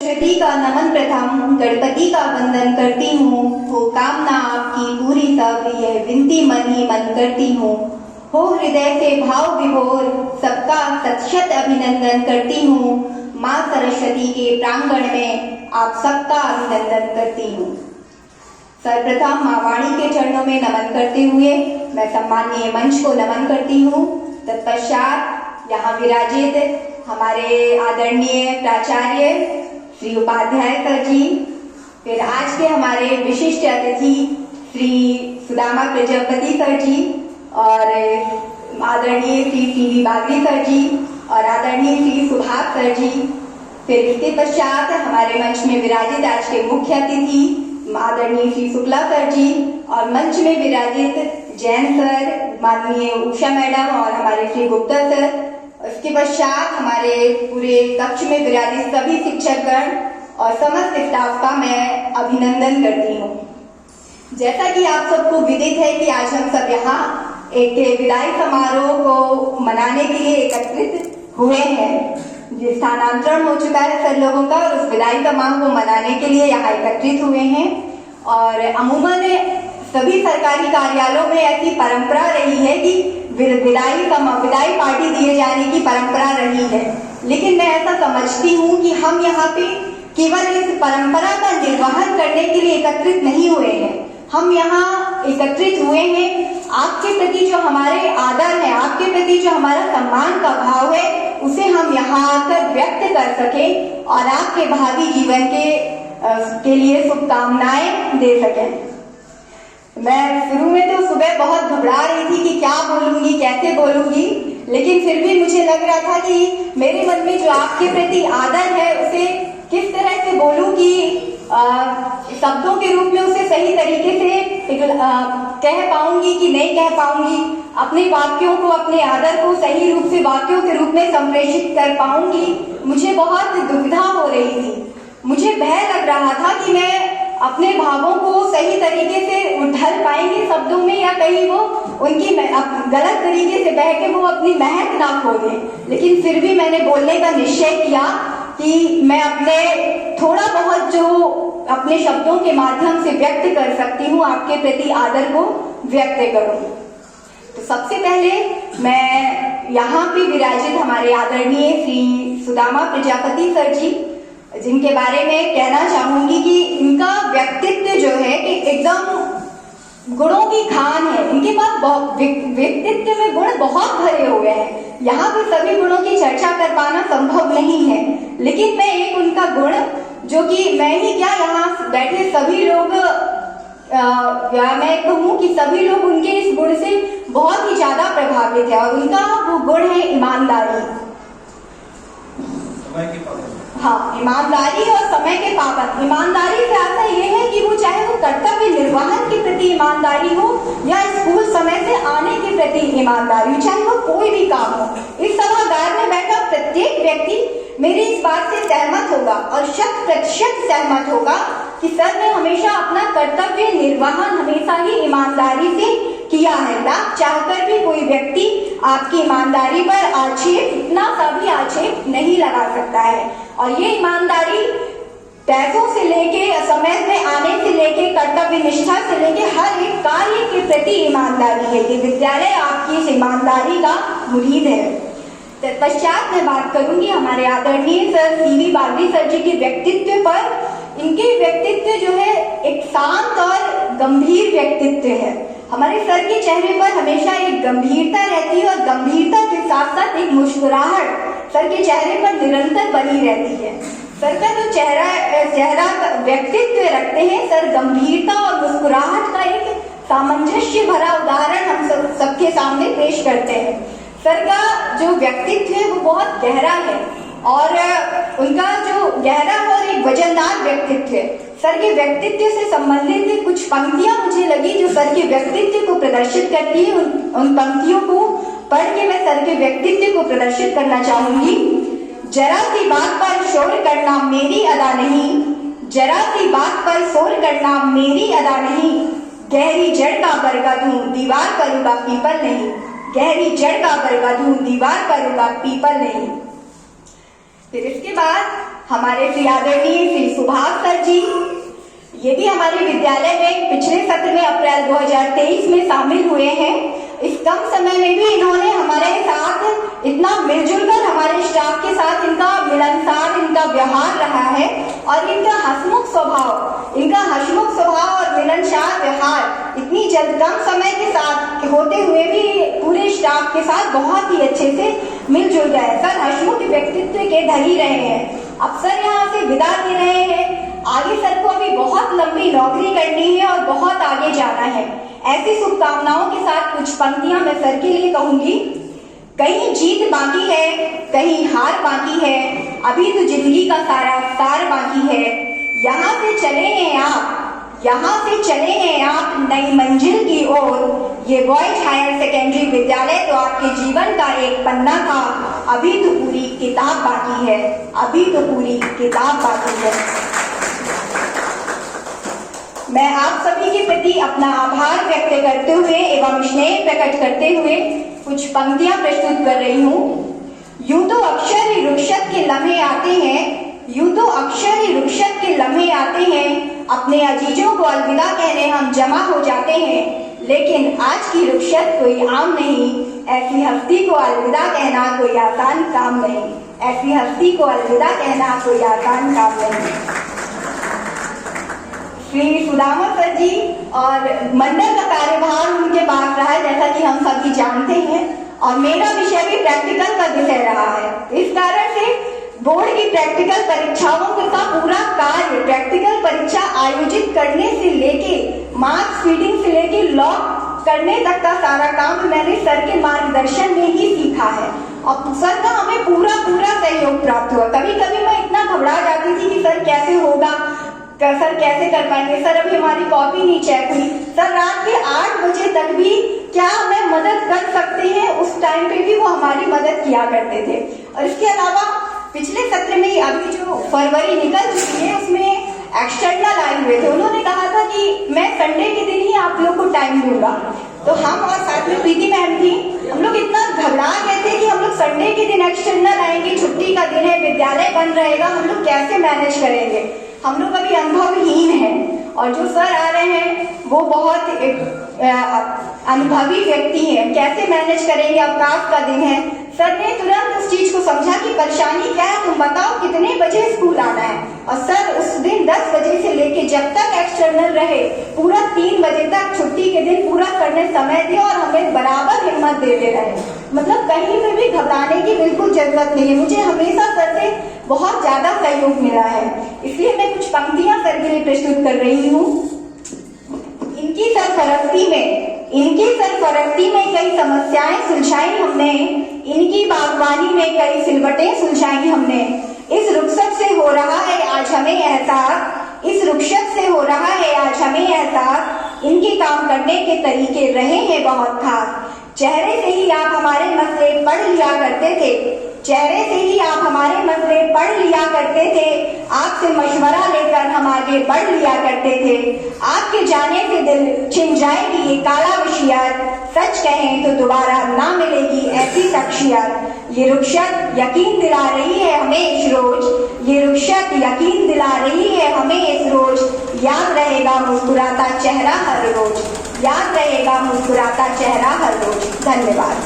सरस्वती का नमन प्रथम, गणपति का वंदन करती हूँ। हो कामना आपकी पूरी सब, यह विनती मन ही मन करती हूँ। हो हृदय से भाव विभोर, सबका सतशत अभिनंदन करती हूँ। माँ सरस्वती के प्रांगण में आप सबका अभिनंदन करती हूँ। सर्वप्रथम माँ वाणी के चरणों में नमन करते हुए मैं सम्माननीय मंच को नमन करती हूँ। तत्पश्चात यहाँ विराजित हमारे आदरणीय प्राचार्य श्री उपाध्याय सर जी, फिर आज के हमारे विशिष्ट अतिथि श्री सुदामा प्रजापति सर जी और आदरणीय श्री सी.वी. बागरी सर जी और आदरणीय श्री सुभाष सर जी। फिर इसके पश्चात हमारे मंच में विराजित आज के मुख्य अतिथि आदरणीय श्री शुक्ला सर जी और मंच में विराजित जैन सर, माननीय उषा मैडम और हमारे श्री गुप्ता सर। इसके पश्चात हमारे पूरे कक्ष में विराजित सभी शिक्षकगण और समस्त स्टाफ का मैं अभिनंदन करती हूँ। जैसा कि आप सबको विदित है कि आज हम सब यहाँ एक विदाई समारोह को मनाने के लिए एकत्रित हुए हैं। स्थानांतरण हो चुका है सर लोगों का और उस विदाई समारोह को मनाने के लिए यहाँ एकत्रित हुए हैं। और अमूमन सभी सरकारी कार्यालयों में ऐसी परंपरा रही है कि विदाई पार्टी दिए जाने की परंपरा रही है, लेकिन मैं ऐसा समझती हूँ कि हम यहाँ पे केवल इस परंपरा का निर्वहन करने के लिए एकत्रित नहीं हुए हैं। हम यहाँ एकत्रित हुए हैं आपके प्रति जो हमारे आदर है, आपके प्रति जो हमारा सम्मान का भाव है, उसे हम यहाँ आकर व्यक्त कर सकें और आपके भावी जीवन के लिए शुभकामनाएं दे सकें। मैं शुरू में तो सुबह बहुत घबरा रही थी कि क्या बोलूंगी, कैसे बोलूंगी, लेकिन फिर भी मुझे लग रहा था कि मेरे मन में जो आपके प्रति आदर है उसे किस तरह से बोलूं कि शब्दों के रूप में उसे सही तरीके से कह पाऊंगी कि नहीं कह पाऊंगी, अपने वाक्यों को, अपने आदर को सही रूप से वाक्यों के रूप में संप्रेषित कर पाऊंगी। मुझे बहुत दुविधा हो रही थी। मुझे भय लग रहा था कि मैं अपने भावों को सही तरीके से ढल पाएंगे शब्दों में या कहीं वो उनकी गलत तरीके से बह के वो अपनी महक ना खो दें। लेकिन फिर भी मैंने बोलने का निश्चय किया कि मैं अपने थोड़ा बहुत जो अपने शब्दों के माध्यम से व्यक्त कर सकती हूँ आपके प्रति आदर को व्यक्त करूँ। तो सबसे पहले मैं यहाँ पे विराजित हमारे आदरणीय श्री सुदामा प्रजापति सर जी, जिनके बारे में कहना चाहूंगी कि इनका व्यक्तित्व जो है कि एकदम गुणों की खान है। इनके पास व्यक्तित्व में गुण बहुत भरे हुए हैं। यहाँ पे सभी गुणों की चर्चा कर पाना संभव नहीं है, लेकिन मैं एक उनका गुण जो कि मैं ही क्या यहाँ बैठे सभी लोग या मैं कहूँ कि सभी लोग उनके इस गुण से बहुत ही ज्यादा प्रभावित है और उनका वो गुण है ईमानदारी। हाँ, ईमानदारी और समय के पाबंद। ईमानदारी से आता ये है कि वो चाहे वो कर्तव्य निर्वहन के प्रति ईमानदारी हो या स्कूल समय से आने के प्रति ईमानदारी हो, चाहे वो कोई भी काम हो। इस सभागार में बैठा प्रत्येक व्यक्ति मेरी इस बात से सहमत होगा और 100% सहमत होगा कि सर ने हमेशा अपना कर्तव्य निर्वहन हमेशा ही ईमानदारी से किया है। ना चाहकर भी कोई व्यक्ति आपकी ईमानदारी पर आक्षेप, इतना सा भी आक्षेप नहीं लगा सकता है। और ये ईमानदारी पैसों से लेके, समय में आने से लेके, कर्तव्य निष्ठा से लेके हर एक कार्य के प्रति ईमानदारी है। ये विद्यालय आपकी इस ईमानदारी का मुरीद है। तत्पश्चात मैं बात करूंगी हमारे आदरणीय सर सी.वी. बागरी सर जी के व्यक्तित्व पर। इनके व्यक्तित्व जो है एक शांत और गंभीर व्यक्तित्व है। हमारे सर के चेहरे पर हमेशा एक गंभीरता रहती है और गंभीरता के साथ साथ एक मुस्कुराहट सर के चेहरे पर निरंतर बनी रहती है। सर का जो चेहरा व्यक्तित्व रखते हैं, सर गंभीरता और मुस्कुराहट का एक सामंजस्य भरा उदाहरण हम सबके सामने पेश करते हैं। सर का जो व्यक्तित्व है वो बहुत गहरा है और उनका जो गहरा और एक वजनदार व्यक्तित्व है। सर के व्यक्तित्व से संबंधित कुछ पंक्तियां मुझे लगी जो सर के व्यक्तित्व को प्रदर्शित करती है। उन पंक्तियों को पढ़ के मैं सर के व्यक्तित्व को प्रदर्शित करना चाहूंगी। जरा सी बात पर शोर करना मेरी अदा नहीं, जरा सी बात पर शोर करना मेरी अदा नहीं, गहरी जड़ का बरगद हूँ दीवार करूंगा पीपल नहीं, गहरी जड़ का बरगद हूँ दीवार करूंगा पीपल नहीं। फिर इसके बाद हमारे श्री आदरणीय श्री सुभाष सर जी, ये भी हमारे विद्यालय में पिछले सत्र में अप्रैल 2023 में शामिल हुए हैं। इस कम समय में भी इन्होंने हमारे साथ इतना मिलजुल कर हमारे स्टाफ के साथ इनका मिलनसार इनका व्यवहार रहा है और इनका हंसमुख स्वभाव और मिलनसार व्यवहार इतनी जल्द कम समय के साथ होते हुए भी पूरे स्टाफ के साथ बहुत ही अच्छे से मिलजुल गए। सर हंसमुख व्यक्तित्व के धनी रहे हैं। अब सर यहाँ से विदा ले रहे हैं। आगे सर को अभी बहुत लंबी नौकरी करनी है और बहुत आगे जाना है। ऐसी शुभकामनाओं के साथ कुछ पंक्तियां मैं सर के लिए कहूंगी। कहीं जीत बाकी है, कहीं हार बाकी है, अभी तो जिंदगी का सारा सार बाकी है। यहाँ से चले हैं आप नई मंजिल की ओर। ये बॉयज हायर सेकेंडरी विद्यालय तो आपके जीवन का एक पन्ना था, अभी तो पूरी किताब बाकी है, अभी तो पूरी किताब बाकी है। मैं आप सभी के प्रति अपना आभार व्यक्त करते हुए एवं स्नेह प्रकट करते हुए कुछ पंक्तियां प्रस्तुत कर रही हूँ। यूं तो अक्षर ही रुखसत के लम्हे आते हैं, अपने अजीजों को अलविदा कहने हम जमा हो जाते हैं, लेकिन आज की रुखसत कोई आम नहीं, ऐसी हस्ती को अलविदा कहना कोई आसान काम नहीं, ऐसी हस्ती को अलविदा कहना कोई आसान काम नहीं। श्री सुदामा सर जी और मंडल का कार्यभार उनके पास रहा है, जैसा कि हम सभी जानते हैं, और मेरा विषय भी प्रैक्टिकल का विषय रहा है। इस कारण से बोर्ड की प्रैक्टिकल परीक्षाओं का पूरा कार्य, प्रैक्टिकल परीक्षा आयोजित करने से लेके मार्क्स फीडिंग से लेके लॉक करने तक का सारा काम मैंने सर के मार्गदर्शन में ही सीखा है और सर का हमें पूरा सहयोग प्राप्त हुआ। कभी कभी मैं इतना घबरा जाती थी कि सर कैसे होगा, सर कैसे कर पाएंगे, सर अभी हमारी कॉपी नहीं चेक हुई, सर रात के 8 बजे तक भी क्या हमें मदद कर सकते हैं, उस टाइम पे भी वो हमारी मदद किया करते थे। और इसके अलावा पिछले सत्र में अभी जो फरवरी निकल चुकी है उसमें एक्सटर्नल आए हुए थे, उन्होंने कहा था कि मैं संडे के दिन ही आप लोग को टाइम दूंगा। तो हम और साथ में प्रीति मैम थी, हम लोग इतना घबरा गए थे कि हम लोग संडे के दिन एक्सटर्नल आएंगे, छुट्टी का दिन है, विद्यालय बंद रहेगा, हम लोग कैसे मैनेज करेंगे। हम लोग अभी अनुभवहीन हैं और जो सर आ रहे हैं वो बहुत अनुभवी व्यक्ति हैं, कैसे मैनेज करेंगे, अवकाश का दिन है। सर ने तुरंत उस चीज को समझा कि परेशानी क्या है, तुम बताओ कितने बजे स्कूल आना है। और सर उस दिन 10 बजे से लेके जब तक एक्सटर्नल रहे पूरा 3 बजे तक छुट्टी के दिन पूरा करने समय दिया और हमें बराबर हिम्मत देते रहे। मतलब कहीं पे भी घबराने की बिल्कुल जरूरत नहीं है। मुझे हमेशा सर से बहुत ज्यादा सहयोग मिला है, इसलिए मैं कुछ पंक्तियां सर के लिए प्रस्तुत कर रही हूँ। इनकी सरफरस्ती में कई समस्याएं सुलझाई हमने, इनकी बागवानी में कई सिलवटें सुलझाई हमने। इस रुखसत से हो रहा है आज हमें एहसास, इनके काम करने के तरीके रहे हैं बहुत खास। चेहरे से ही आप हमारे मसले पढ़ लिया करते थे, आपसे मशवरा लेकर हम आगे बढ़ लिया करते थे। आपके जाने से दिल छिन जाएगी ये काला विशियत, सच कहें तो दोबारा ना मिलेगी ऐसी शख्सियत। ये रुखसत यकीन दिला रही है हमें इस रोज, याद रहेगा मुस्कुराता चेहरा हर रोज। धन्यवाद।